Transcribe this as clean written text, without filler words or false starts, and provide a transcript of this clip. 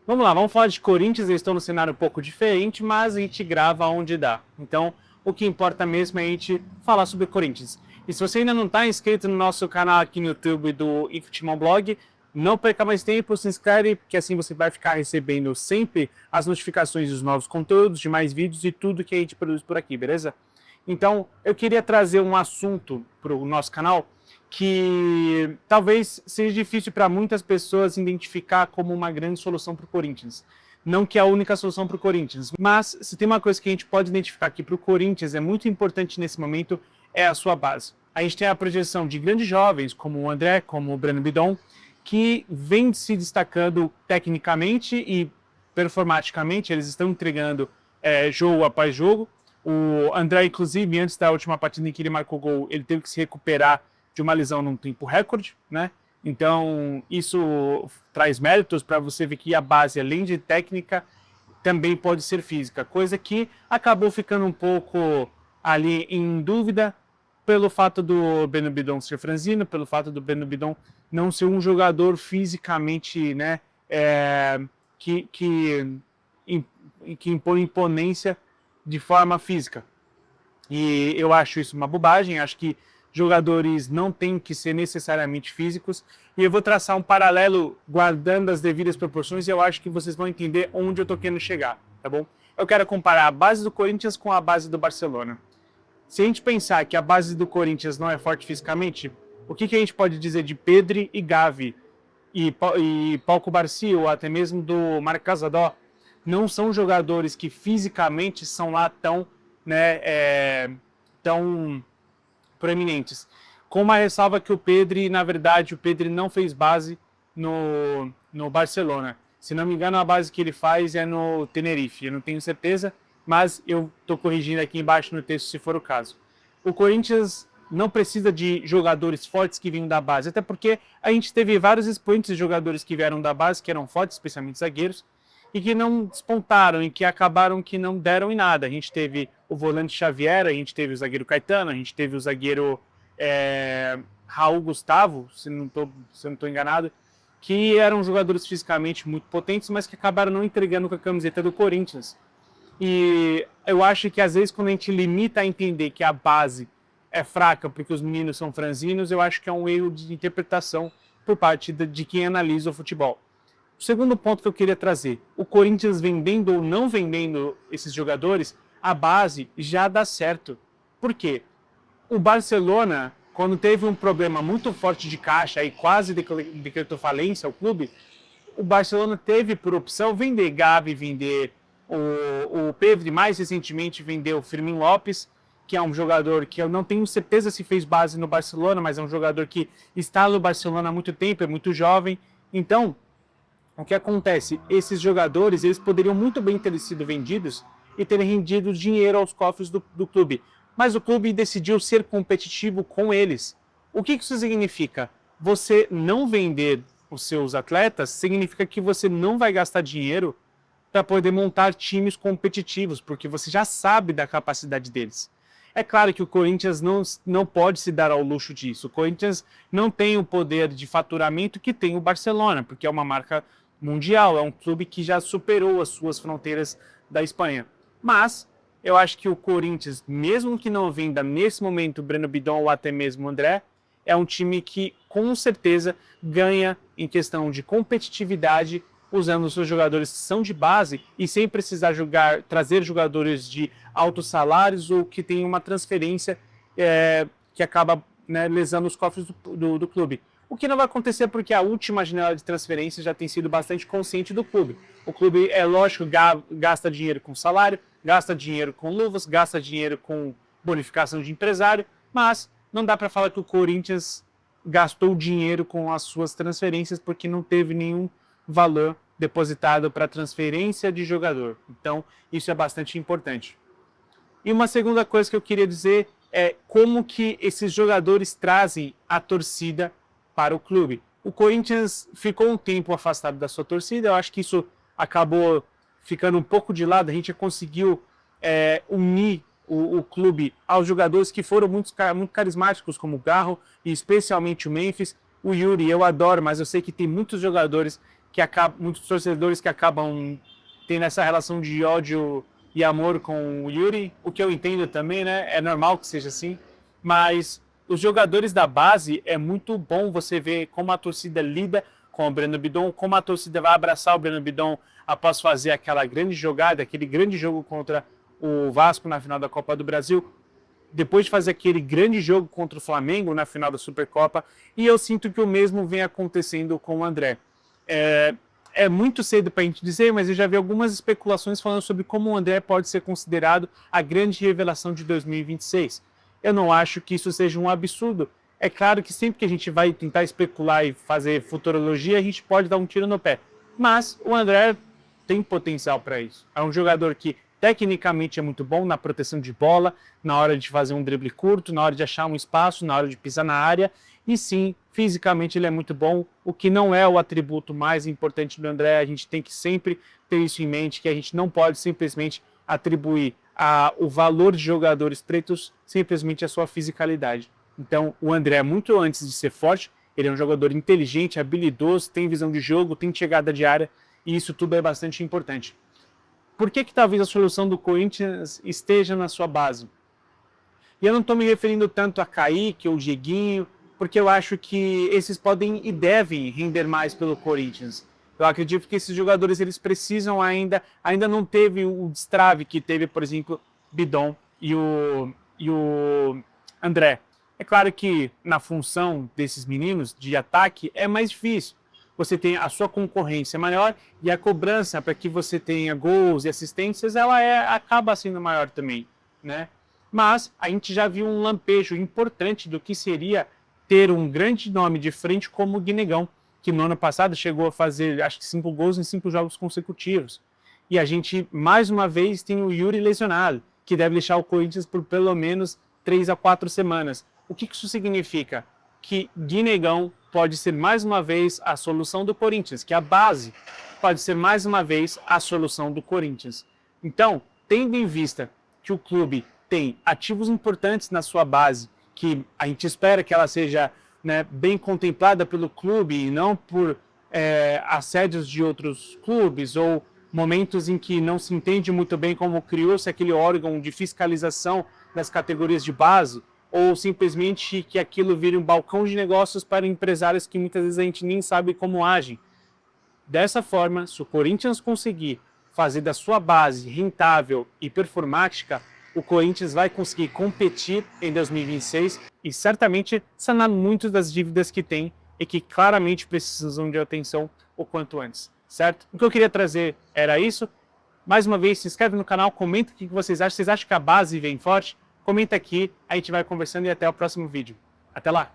Vamos lá, vamos falar de Corinthians. Eles estão num cenário um pouco diferente, mas a gente grava onde dá. Então, o que importa mesmo é a gente falar sobre Corinthians. E se você ainda não está inscrito no nosso canal aqui no YouTube do eFutebol Blog, não perca mais tempo, se inscreve, porque assim você vai ficar recebendo sempre as notificações dos novos conteúdos, de mais vídeos e tudo que a gente produz por aqui, beleza? Então, eu queria trazer um assunto para o nosso canal que talvez seja difícil para muitas pessoas identificar como uma grande solução para o Corinthians. Não que é a única solução para o Corinthians, mas se tem uma coisa que a gente pode identificar aqui para o Corinthians é muito importante nesse momento, é a sua base. A gente tem a projeção de grandes jovens, como o André, como o Breno Bidon, que vem se destacando tecnicamente e performaticamente, eles estão entregando jogo após jogo. O André, inclusive, antes da última partida em que ele marcou gol, ele teve que se recuperar de uma lesão num tempo recorde, né? Então, isso traz méritos para você ver que a base, além de técnica, também pode ser física, coisa que acabou ficando um pouco ali em dúvida pelo fato do Breno Bidon ser franzino, pelo fato do Breno Bidon não ser um jogador fisicamente, né, que impõe imponência de forma física. E eu acho isso uma bobagem, acho que jogadores não têm que ser necessariamente físicos. E eu vou traçar um paralelo guardando as devidas proporções e eu acho que vocês vão entender onde eu estou querendo chegar, tá bom? Eu quero comparar a base do Corinthians com a base do Barcelona. Se a gente pensar que a base do Corinthians não é forte fisicamente, o que a gente pode dizer de Pedri e Gavi e Pau Cubarsí ou até mesmo do Marc Casadó? Não são jogadores que fisicamente são lá tão, né, tão proeminentes. Com uma ressalva que o Pedri, na verdade, o Pedri não fez base no Barcelona. Se não me engano, a base que ele faz é no Tenerife. Eu não tenho certeza, mas eu estou corrigindo aqui embaixo no texto se for o caso. O Corinthians não precisa de jogadores fortes que vinham da base, até porque a gente teve vários expoentes de jogadores que vieram da base, que eram fortes, especialmente zagueiros, e que não despontaram e que acabaram que não deram em nada. A gente teve o volante Xavier, a gente teve o zagueiro Caetano, a gente teve o zagueiro Raul Gustavo, se não estou enganado, que eram jogadores fisicamente muito potentes, mas que acabaram não entregando com a camiseta do Corinthians. E eu acho que às vezes quando a gente limita a entender que a base é fraca porque os meninos são franzinos, eu acho que é um erro de interpretação por parte de quem analisa o futebol. O segundo ponto que eu queria trazer, o Corinthians vendendo ou não vendendo esses jogadores, a base já dá certo. Por quê? O Barcelona, quando teve um problema muito forte de caixa e quase decretou falência ao clube, o Barcelona teve por opção vender Gavi, vender o Pedri, mais recentemente vendeu o Firmino Lopes, que é um jogador que eu não tenho certeza se fez base no Barcelona, mas é um jogador que está no Barcelona há muito tempo, é muito jovem. Então, o que acontece? Esses jogadores, eles poderiam muito bem ter sido vendidos e terem rendido dinheiro aos cofres do clube. Mas o clube decidiu ser competitivo com eles. O que isso significa? Você não vender os seus atletas significa que você não vai gastar dinheiro para poder montar times competitivos, porque você já sabe da capacidade deles. É claro que o Corinthians não pode se dar ao luxo disso. O Corinthians não tem o poder de faturamento que tem o Barcelona, porque é uma marca mundial, é um clube que já superou as suas fronteiras da Espanha. Mas eu acho que o Corinthians, mesmo que não venda nesse momento o Breno Bidon ou até mesmo o André, é um time que com certeza ganha em questão de competitividade usando os seus jogadores que são de base e sem precisar trazer jogadores de altos salários ou que tem uma transferência que acaba, né, lesando os cofres do clube. O que não vai acontecer porque a última janela de transferência já tem sido bastante consciente do clube. O clube, é lógico, gasta dinheiro com salário, gasta dinheiro com luvas, gasta dinheiro com bonificação de empresário, mas não dá para falar que o Corinthians gastou dinheiro com as suas transferências porque não teve nenhum valor depositado para transferência de jogador. Então, isso é bastante importante. E uma segunda coisa que eu queria dizer é como que esses jogadores trazem a torcida para o clube. O Corinthians ficou um tempo afastado da sua torcida, eu acho que isso acabou ficando um pouco de lado, a gente conseguiu unir o clube aos jogadores que foram muito carismáticos, como o Garro e especialmente o Memphis. O Yuri eu adoro, mas eu sei que tem muitos jogadores muitos torcedores que acabam tendo essa relação de ódio e amor com o Yuri, o que eu entendo também, né? É normal que seja assim, mas os jogadores da base, é muito bom você ver como a torcida lida com o Breno Bidon, como a torcida vai abraçar o Breno Bidon após fazer aquela grande jogada, aquele grande jogo contra o Vasco na final da Copa do Brasil, depois de fazer aquele grande jogo contra o Flamengo na final da Supercopa, e eu sinto que o mesmo vem acontecendo com o André. É muito cedo para a gente dizer, mas eu já vi algumas especulações falando sobre como o André pode ser considerado a grande revelação de 2026. Eu não acho que isso seja um absurdo. É claro que sempre que a gente vai tentar especular e fazer futurologia, a gente pode dar um tiro no pé. Mas o André tem potencial para isso. É um jogador que tecnicamente é muito bom na proteção de bola, na hora de fazer um drible curto, na hora de achar um espaço, na hora de pisar na área. E sim, fisicamente ele é muito bom, o que não é o atributo mais importante do André. A gente tem que sempre ter isso em mente, que a gente não pode simplesmente atribuir o valor de jogadores pretos simplesmente à sua fisicalidade. Então, o André, muito antes de ser forte, ele é um jogador inteligente, habilidoso, tem visão de jogo, tem chegada de área, e isso tudo é bastante importante. Por que talvez a solução do Corinthians esteja na sua base? E eu não estou me referindo tanto a Kaique ou Dieguinho, porque eu acho que esses podem e devem render mais pelo Corinthians. Eu acredito que esses jogadores eles precisam ainda não teve o destrave que teve, por exemplo, Bidon e o André. É claro que na função desses meninos de ataque é mais difícil. Você tem a sua concorrência maior e a cobrança para que você tenha gols e assistências, acaba sendo maior também, né? Mas a gente já viu um lampejo importante do que seria ter um grande nome de frente como o Guinegão, que no ano passado chegou a fazer, acho que 5 gols em 5 jogos consecutivos. E a gente, mais uma vez, tem o Yuri lesionado, que deve deixar o Corinthians por pelo menos 3 a 4 semanas. O que isso significa? Que Guinegão pode ser mais uma vez a solução do Corinthians, que a base pode ser mais uma vez a solução do Corinthians. Então, tendo em vista que o clube tem ativos importantes na sua base, que a gente espera que ela seja, né, bem contemplada pelo clube e não por assédios de outros clubes ou momentos em que não se entende muito bem como criou-se aquele órgão de fiscalização das categorias de base, ou simplesmente que aquilo vire um balcão de negócios para empresários que muitas vezes a gente nem sabe como agem. Dessa forma, se o Corinthians conseguir fazer da sua base rentável e performática, o Corinthians vai conseguir competir em 2026 e certamente sanar muitas das dívidas que tem e que claramente precisam de atenção o quanto antes, certo? O que eu queria trazer era isso. Mais uma vez, se inscreve no canal, comenta o que vocês acham. Vocês acham que a base vem forte? Comenta aqui, a gente vai conversando e até o próximo vídeo. Até lá!